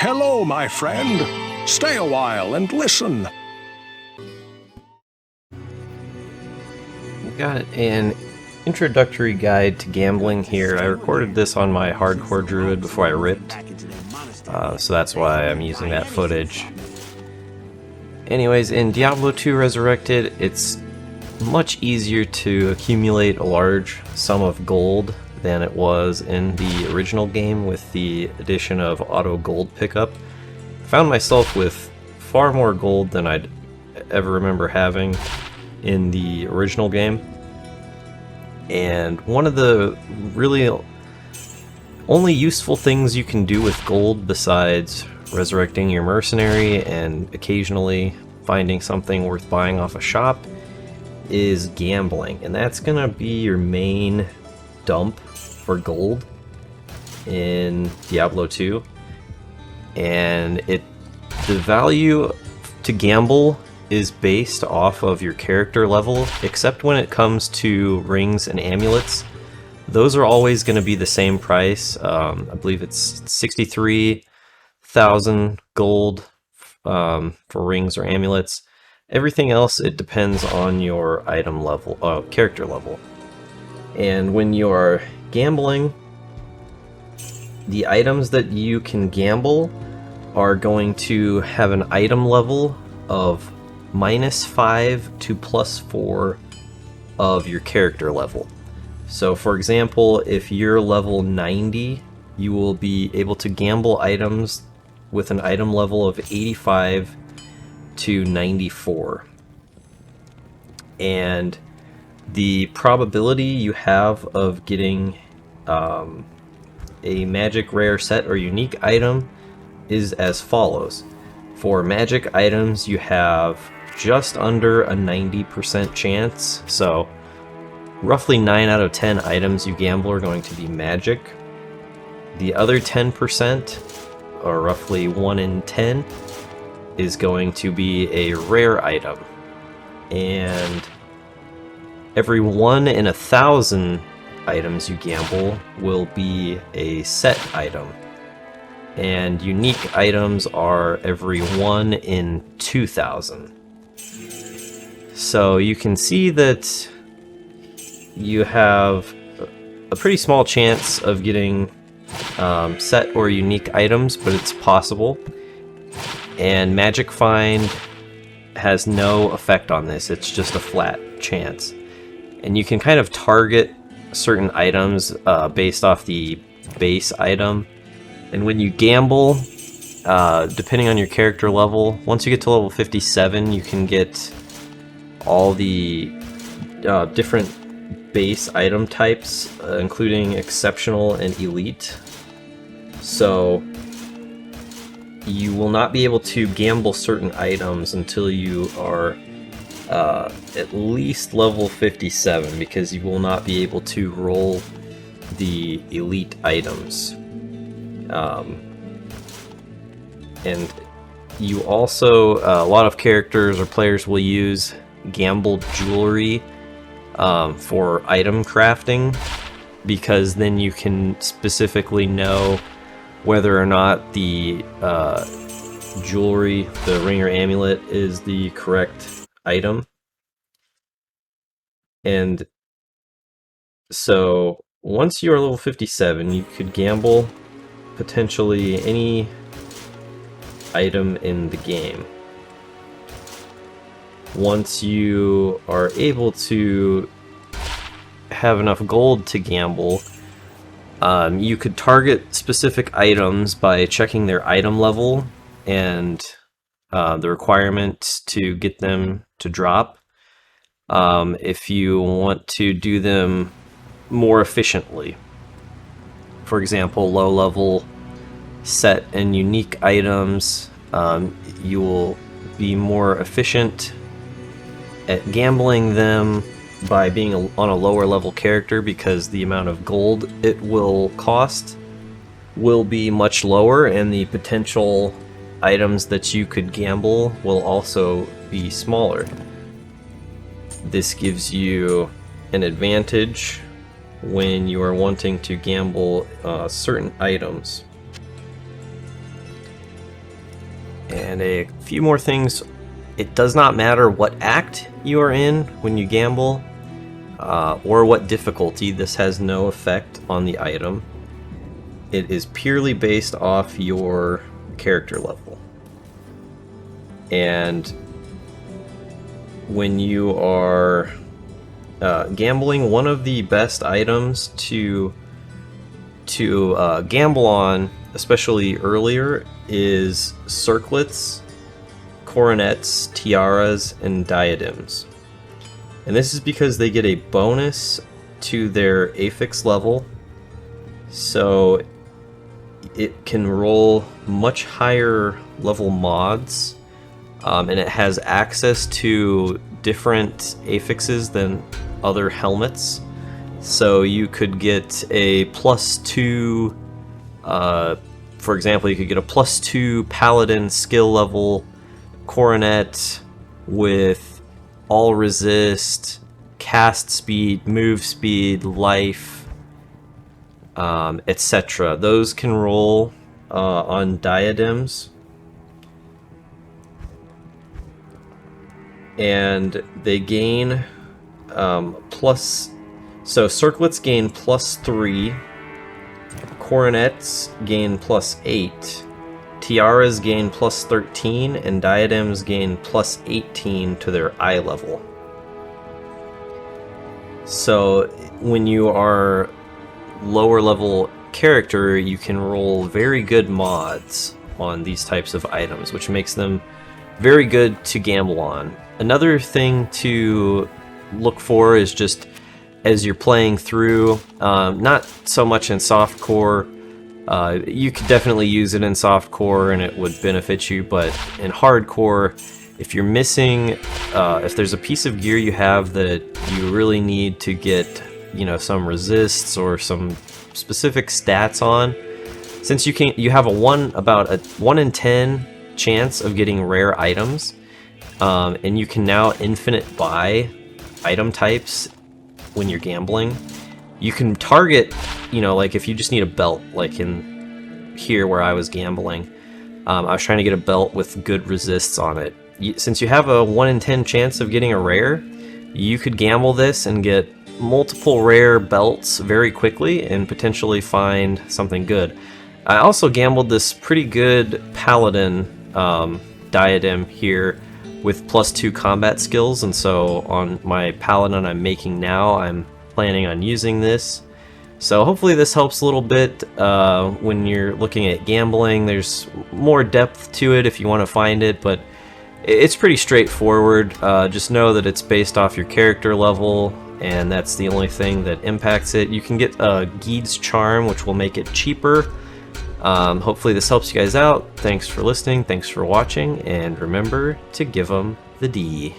Hello, my friend. Stay a while and listen. We got an introductory guide to gambling here. I recorded this on my hardcore druid before I ripped, so that's why I'm using that footage. Anyways, in Diablo 2 Resurrected, it's much easier to accumulate a large sum of gold than it was in the original game with the addition of auto gold pickup. I found myself with far more gold than I'd ever remember having in the original game. And one of the really only useful things you can do with gold besides resurrecting your mercenary and occasionally finding something worth buying off a shop is gambling, and that's gonna be your main dump for gold in Diablo 2. And the value to gamble is based off of your character level, except when it comes to rings and amulets. Those are always going to be the same price. I believe it's 63,000 gold for rings or amulets. Everything else, it depends on your item level, character level. And when you're gambling, the items that you can gamble are going to have an item level of -5 to +4 of your character level. So for example, if you're level 90, you will be able to gamble items with an item level of 85 to 94. And the probability you have of getting a magic rare set or unique item is as follows. For magic items, you have just under a 90% chance, so roughly 9 out of 10 items you gamble are going to be magic. The other 10%, or roughly 1 in 10, is going to be a rare item. And every 1 in 1,000 items you gamble will be a set item. And unique items are every 1 in 2,000. So you can see that you have a pretty small chance of getting set or unique items, but it's possible. And Magic Find has no effect on this, it's just a flat chance. And you can kind of target certain items based off the base item. And when you gamble, depending on your character level, once you get to level 57, you can get all the different base item types, including exceptional and elite. So you will not be able to gamble certain items until you are at least level 57, because you will not be able to roll the elite items. And you also, a lot of characters or players will use gambled jewelry for item crafting, because then you can specifically know whether or not the jewelry, the ring or amulet, is the correct item. And so once you are level 57, you could gamble potentially any item in the game. Once you are able to have enough gold to gamble, you could target specific items by checking their item level and the requirement to get them to drop. If you want to do them more efficiently. For example, low level set and unique items, you will be more efficient at gambling them by being on a lower level character, because the amount of gold it will cost will be much lower, and the potential items that you could gamble will also be smaller. This gives you an advantage when you are wanting to gamble certain items. And a few more things. It does not matter what act you are in when you gamble, or what difficulty. This has no effect on the item. It is purely based off your character level. And when you are gambling, one of the best items to gamble on, especially earlier, is circlets, coronets, tiaras, and diadems. And this is because they get a bonus to their affix level, so it can roll much higher level mods, and it has access to different affixes than other helmets. So you could get a +2, for example, you could get a +2 paladin skill level coronet with all resist, cast speed, move speed, life, etc. Those can roll on diadems, and they gain so circlets gain +3, coronets gain +8, tiaras gain +13, and diadems gain +18 to their eye level. So when you are lower level character, you can roll very good mods on these types of items, which makes them very good to gamble on. Another thing to look for is just as you're playing through, not so much in softcore. You could definitely use it in softcore and it would benefit you, but in hardcore, if you're missing, if there's a piece of gear you have that you really need to get, some resists or some specific stats on, since you have about a 1 in 10 chance of getting rare items, and you can now infinite buy item types when you're gambling. You can target, like if you just need a belt, like in here where I was gambling, I was trying to get a belt with good resists on it. Since you have a 1 in 10 chance of getting a rare, you could gamble this and get multiple rare belts very quickly and potentially find something good. I also gambled this pretty good paladin diadem here with +2 combat skills, and so on my paladin I'm making now, I'm planning on using this. So hopefully this helps a little bit when you're looking at gambling. There's more depth to it if you want to find it, but it's pretty straightforward. Just know that it's based off your character level, and that's the only thing that impacts it. You can get Guide's Charm, which will make it cheaper. Hopefully this helps you guys out. Thanks for listening, thanks for watching, and remember to give them the D.